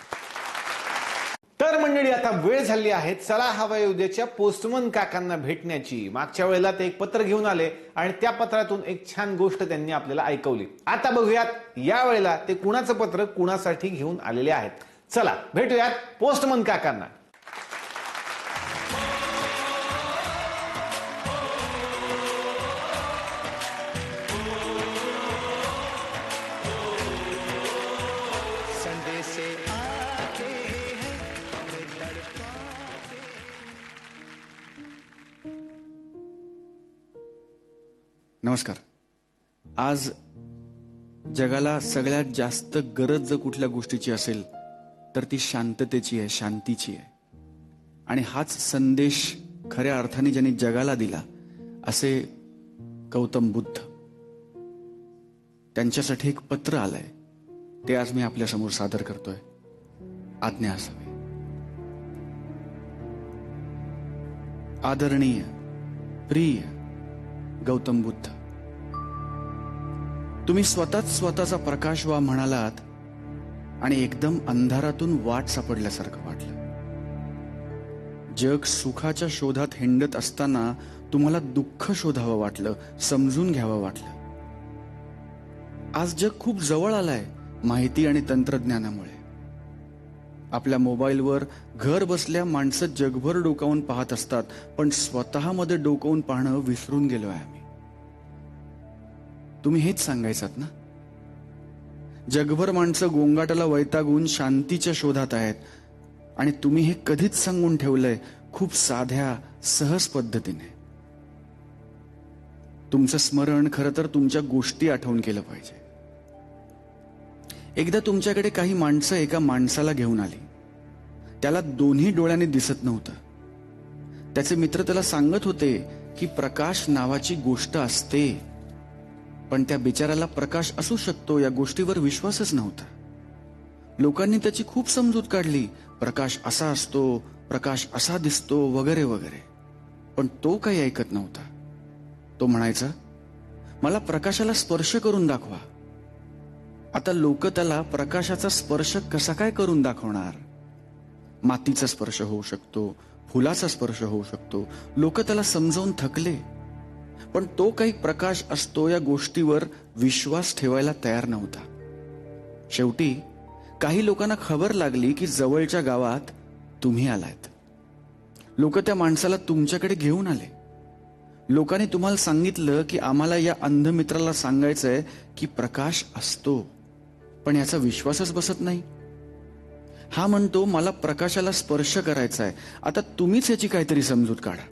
[SPEAKER 1] तर मंडळी, आता वेळ झाली आहे चला हवा उद्याच्या पोस्टमन काकांना भेटण्याची. मागच्या वेळेला ते एक पत्र घेऊन आले आणि त्या पत्रातून एक छान गोष्ट त्यांनी आपल्याला ऐकवली. आता बघूयात या वेळेला ते कुणाचं पत्र कुणासाठी घेऊन आलेले आहेत. चला भेटूयात पोस्टमन काकांना.
[SPEAKER 3] नमस्कार. आज जगाला सगळ्यात जास्त गरज जर कुठल्या गोष्टीची असेल तर ती शांततेची आहे, शांतीची आहे. आणि हाच संदेश खऱ्या अर्थाने ज्यांनी जगाला दिला असे गौतम बुद्ध, त्यांच्यासाठी एक पत्र आलंय, ते आज मी आपल्या समोर सादर करतोय. आज्ञा असावी. आदरणीय प्रिय गौतम बुद्ध, तुम्ही स्वतःचा प्रकाश व्हा म्हणालात आणि एकदम अंधारातून वाट सापडल्यासारखं वाटलं. जग सुखाच्या शोधात हिंडत असताना तुम्हाला दुःख शोधावं वाटलं, समजून घ्यावं वाटलं. आज जग खूप जवळ आलंय माहिती आणि तंत्रज्ञानामुळे. आपल्या मोबाईलवर घर बसल्या माणसं जगभर डोकावून पाहत असतात, पण स्वतःमध्ये डोकावून पाहणं विसरून गेलोय आम्ही. तुम्ही हेच सांगायचात ना? जगभर माणसं गोंगाटाला वैतागून शांतीच्या शोधात आहेत आणि तुम्ही हे कधीच सांगून ठेवलंय खूप साध्या सहज पद्धतीने. तुमचं स्मरण खरं तर तुमच्या गोष्टी आठवून केलं पाहिजे. एकदा तुमच्याकडे काही माणसं एका माणसाला घेऊन आली. त्याला दोन्ही डोळ्यांनी दिसत नव्हतं. त्याचे मित्र त्याला सांगत होते की प्रकाश नावाची गोष्ट असते, पण त्या बिचाराला प्रकाश असू शकतो या गोष्टीवर विश्वासच नव्हता. लोकांनी त्याची खूप समजूत काढली. प्रकाश असा असतो, प्रकाश असा दिसतो, वगैरे वगैरे. पण तो काही ऐकत नव्हता. तो म्हणायचा, मला प्रकाशाला स्पर्श करून दाखवा. आता लोक त्याला प्रकाशाचा स्पर्श कसा काय करून दाखवणार? मातीचा स्पर्श होऊ शकतो, फुलाचा स्पर्श होऊ शकतो. लोक त्याला समजावून थकले, पण तो काही प्रकाश असतो या गोष्टीवर विश्वास ठेवायला तयार नव्हता. शेवटी काही लोकांना खबर लागली की जवळच्या गावात तुम्ही आलात. लोक त्या माणसाला तुमच्याकडे घेऊन आले. लोकांनी तुम्हाला सांगितलं की आम्हाला या अंध मित्राला सांगायचंय की प्रकाश असतो, पण याचा विश्वासच बसत नाही. हा म्हणतो मला प्रकाशाला स्पर्श करायचा आहे. आता तुम्हीच याची काहीतरी समजूत काढा.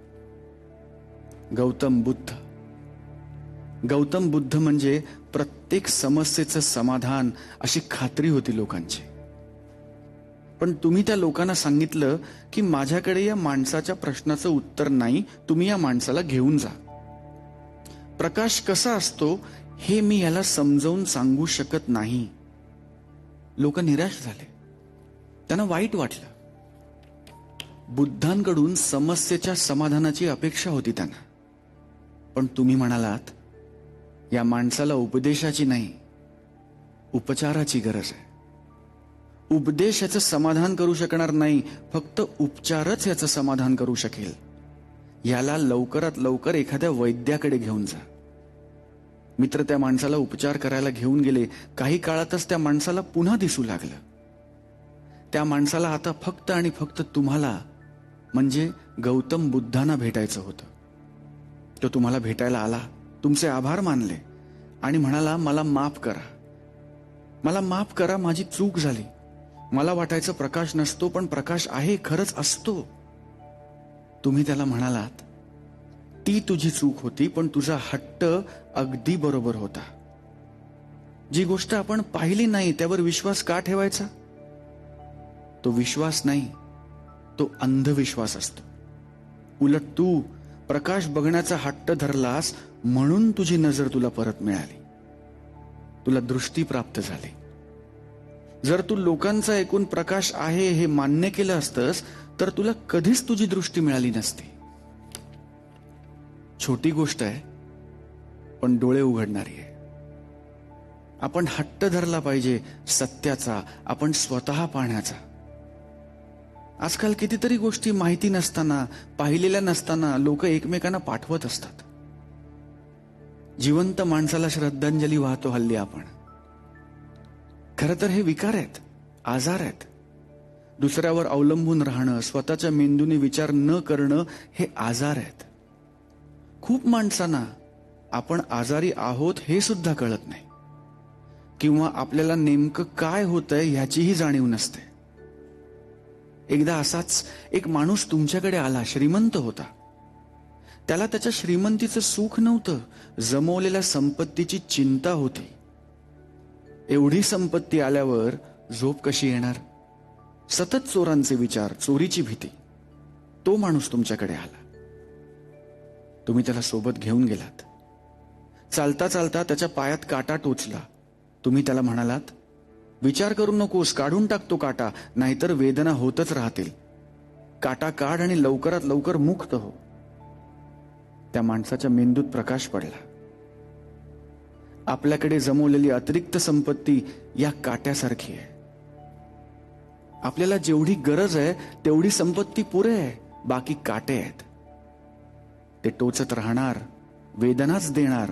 [SPEAKER 3] गौतम बुद्ध म्हणजे प्रत्येक समस्येचं समाधान अशी खात्री होती लोकांची. पण तुम्ही त्या लोकांना सांगितलं की माझ्याकडे या माणसाच्या प्रश्नाचं उत्तर नाही, तुम्ही या माणसाला घेऊन जा. प्रकाश कसा असतो हे मी याला समजावून सांगू शकत नाही. लोक निराश झाले, त्यांना वाईट वाटलं. बुद्धांकडून समस्येच्या समाधानाची अपेक्षा होती त्यांना. पण तुम्ही म्हणालात, या माणसाला उपदेशाची नाही, उपचाराची गरज आहे. उपदेश याचं समाधान करू शकणार नाही, फक्त उपचारच याचं समाधान करू शकेल. याला लवकरात लवकर एखाद्या वैद्याकडे घेऊन जा. मित्र त्या माणसाला उपचार करायला घेऊन गेले. काही काळातच त्या माणसाला पुन्हा दिसू लागलं. त्या माणसाला आता फक्त आणि फक्त तुम्हाला, म्हणजे गौतम बुद्धांना भेटायचं होतं. तो तुम्हाला भेटायला आला, तुमचे आभार मानले आणि म्हणाला, मला माफ करा, मला माफ करा, माझी चूक झाली. मला वाटायचं प्रकाश नसतो, पण प्रकाश आहे, खरंच असतो. तुम्ही त्याला म्हणालात, ती तुझी चूक होती, पण तुझा हट्ट अगदी बरोबर होता. जी गोष्ट आपण पाहिली नाही त्यावर विश्वास का ठेवायचा? तो विश्वास नाही, तो अंधविश्वास असतो. उलट तू प्रकाश बघण्याचा हट्ट धरलास म्हणून तुझी नजर तुला परत मिळाली, तुला दृष्टी प्राप्त झाली. जर तू लोकांचा ऐकून प्रकाश आहे हे मान्य केलं असतंस तर तुला कधीच तुझी दृष्टी मिळाली नसती. छोटी गोष्ट आहे, पण डोळे उघडणारी आहे. आपण हट्ट धरला पाहिजे सत्याचा, आपण स्वतः पाहण्याचा. आजकाल कितीतरी गोष्टी माहिती नसताना, पाहिलेल्या नसताना लोक एकमेकांना पाठवत असतात. जिवंत माणसाला श्रद्धांजली वाहतो हल्ली आपण. खरं तर हे विकार आहेत, आजार आहेत. दुसऱ्यावर अवलंबून राहणं, स्वतःच्या मेंदूने विचार न करणं, हे आजार आहेत. खूप माणसांना आपण आजारी आहोत हे सुद्धा कळत नाही, किंवा आपल्याला नेमकं काय होतंय ह्याचीही जाणीव नसते. एकदा असाच एक माणूस तुमच्याकडे आला, श्रीमंत होता. त्याला त्याच्या श्रीमंतीचं सुख नव्हतं, जमवलेल्या संपत्तीची चिंता होती. एवढी संपत्ती आल्यावर झोप कशी येणार? सतत चोरांचे विचार, चोरीची भीती. तो माणूस तुमच्याकडे आला, तुम्ही त्याला सोबत घेऊन गेलात. चालता चालता त्याच्या पायात काटा टोचला. तुम्ही त्याला म्हणालात, विचार करू नकोस, काढून टाकतो काटा, नाहीतर वेदना होतच राहतील. काटा काढ आणि लवकरात लवकर मुक्त हो. त्या माणसाच्या मेंदूत प्रकाश पडला. आपल्याकडे जमवलेली अतिरिक्त संपत्ती या काट्यासारखी आहे. आपल्याला जेवढी गरज आहे तेवढी संपत्ती पुरे आहे, बाकी काटे आहेत. ते टोचत राहणार, वेदनाच देणार,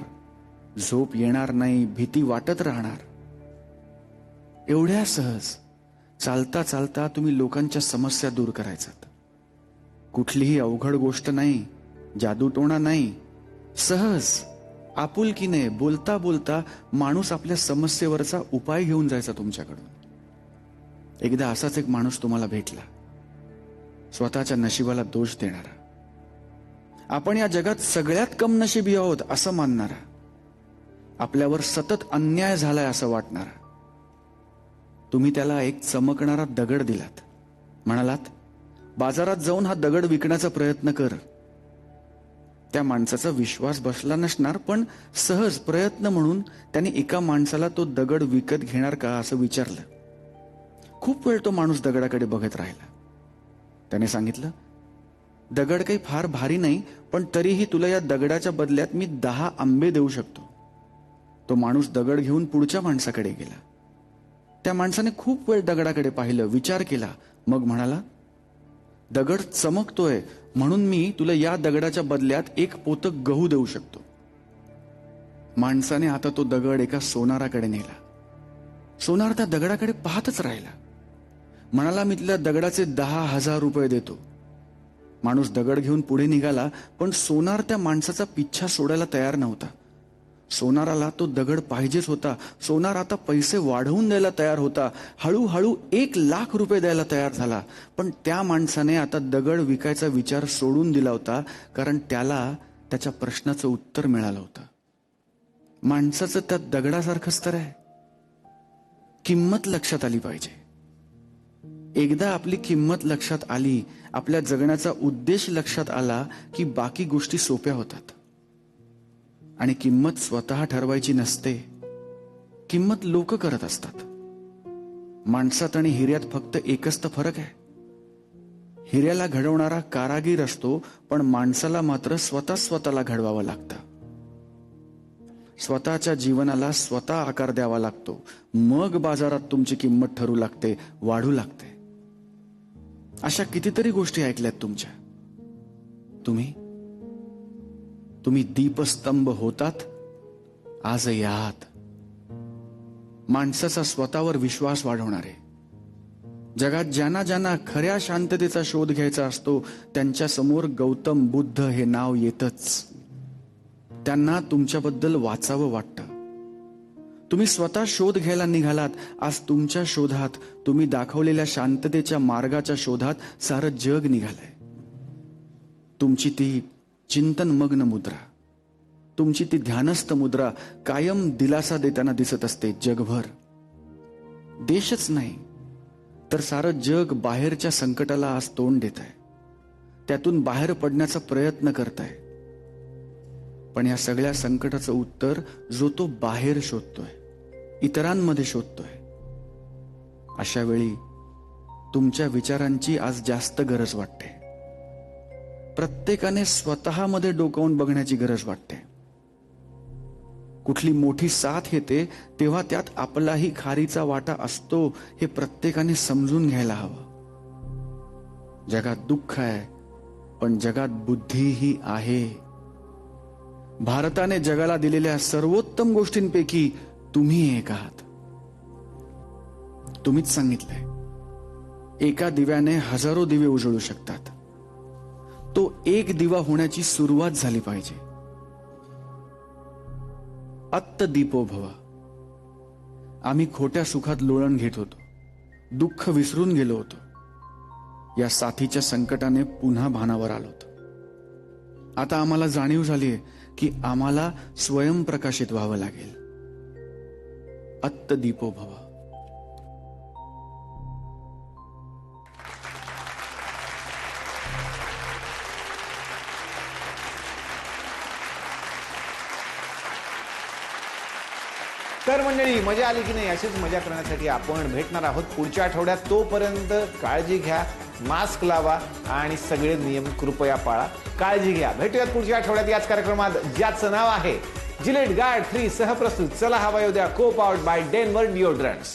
[SPEAKER 3] झोप येणार नाही, भीती वाटत राहणार. एवढ्या सहज चालता चालता तुम्ही लोकांच्या समस्या दूर करायचात. कुठलीही अवघड गोष्ट नाही, जादूटोणा नाही. सहज आपुलकीने बोलता बोलता माणूस आपल्या समस्येवरचा उपाय घेऊन जायचा तुमच्याकडून. एकदा असाच एक माणूस तुम्हाला भेटला, स्वतःच्या नशिबाला दोष देणारा, आपण या जगात सगळ्यात कम नशिबी आहोत असं मानणारा, आपल्यावर सतत अन्याय झालाय असं वाटणारा. तुम्ही त्याला एक चमकणारा दगड दिलात. म्हणालात, बाजारात जाऊन हा दगड विकण्याचा प्रयत्न कर. त्या माणसाचा विश्वास बसला नसणार, पण सहज प्रयत्न म्हणून त्याने एका माणसाला तो दगड विकत घेणार का असं विचारलं. खूप वेळ तो माणूस दगडाकडे बघत राहिला. त्याने सांगितलं, दगड काही फार भारी नाही, पण तरीही तुला या दगडाच्या बदल्यात मी 10 आंबे देऊ शकतो. तो माणूस दगड घेऊन पुढच्या माणसाकडे गेला. त्या माणसाने खूप वेळ दगडाकडे पाहिलं, विचार केला, मग म्हणाला, दगड चमकतोय म्हणून मी तुला या दगडाच्या बदल्यात 1 पोतं गहू देऊ शकतो. माणसाने आता तो दगड एका सोनाराकडे नेला. सोनार त्या दगडाकडे पाहतच राहिला. म्हणाला, मी तुला दगडाचे 10,000 रुपये देतो. माणूस दगड घेऊन पुढे निघाला, पण सोनार त्या माणसाचा पिच्छा सोडायला तयार नव्हता. सोनाराला तो दगड पाहिजेच होता. सोनार आता पैसे वाढवून द्यायला तयार होता. हळूहळू 1,00,000 रुपये द्यायला तयार झाला. पण त्या माणसाने आता दगड विकायचा विचार सोडून दिला होता, कारण त्याला त्याच्या प्रश्नाचं उत्तर मिळालं होतं. माणसाचं त्या दगडासारखंच तर आहे. किंमत लक्षात आली पाहिजे. एकदा आपली किंमत लक्षात आली, आपल्या जगण्याचा उद्देश लक्षात आला, की बाकी गोष्टी सोप्या होतात. आणि किंमत स्वतः ठरवायची नसते, किंमत लोक करत असतात. माणसात आणि हिऱ्यात फक्त एकच तर फरक आहे. हिऱ्याला घडवणारा कारागीर असतो, पण माणसाला मात्र स्वतःला घडवावं लागतं. स्वतःच्या जीवनाला स्वतः आकार द्यावा लागतो, मग बाजारात तुमची किंमत ठरू लागते, वाढू लागते. अशा कितीतरी गोष्टी ऐकल्यात तुमच्या. तुम्ही दीपस्तंभ होतात, आजही आहात. माणसाचा स्वतःवर विश्वास वाढवणारे, जगात ज्यांना खऱ्या शांततेचा शोध घ्यायचा असतो त्यांच्या समोर गौतम बुद्ध हे नाव येतच. त्यांना तुमच्याबद्दल वाचावं वाटतं. तुम्ही स्वतः शोध घ्यायला निघालात. आज तुमच्या शोधात, तुम्ही दाखवलेल्या शांततेच्या मार्गाच्या शोधात सारं जग निघालंय. तुमची ती चिंतनमग्न मुद्रा, तुमची ती ध्यानस्थ मुद्रा कायम दिलासा देताना दिसत असते जगभर. देशच नाही तर सारं जग बाहेरच्या संकटाला आज तोंड देत आहे, त्यातून बाहेर पडण्याचा प्रयत्न करत आहे. पण या सगळ्या संकटाचं उत्तर जो तो बाहेर शोधतोय, इतरांमध्ये शोधतोय. अशा वेळी तुमच्या विचारांची आज जास्त गरज वाटते. प्रत्येकाने स्वतःमध्ये डोकावून बघण्याची गरज वाटते. कुठली मोठी साथ येते तेव्हा त्यात आपलाही खारीचा वाटा असतो हे प्रत्येकाने समजून घ्यायला हवं. जगात दुःख आहे, पण जगात बुद्धीही आहे. भारताने जगाला दिलेल्या सर्वोत्तम गोष्टींपैकी तुम्ही एक आहात. तुम्हीच सांगितलंय, एका दिव्याने हजारो दिवे उजळू शकतात. तो एक दिवा होण्याची सुरुवात झाली पाहिजे. अत्त दीपो भव. आम्ही खोट्या सुखात लोळण घेत होतो, दुःख विसरून गेलो होतो. या साथीच्या संकटाने पुन्हा भानावर आलो होतो. आता आम्हाला जाणीव झालीय की आम्हाला स्वयंप्रकाशित व्हावं लागेल. अत्त दीपो भव.
[SPEAKER 1] तर मंडळी, मजा आली की नाही? अशीच मजा करण्यासाठी आपण भेटणार आहोत पुढच्या आठवड्यात. तोपर्यंत काळजी घ्या, मास्क लावा आणि सगळे नियम कृपया पाळा. काळजी घ्या. भेटूयात पुढच्या आठवड्यात याच कार्यक्रमात, ज्याचं नाव आहे जिलेट गार्ड 3 सहप्रस्तुत चला हवा येऊ द्या, को पावर्ड बाय डेन्व्हर डिओड्रंट्स.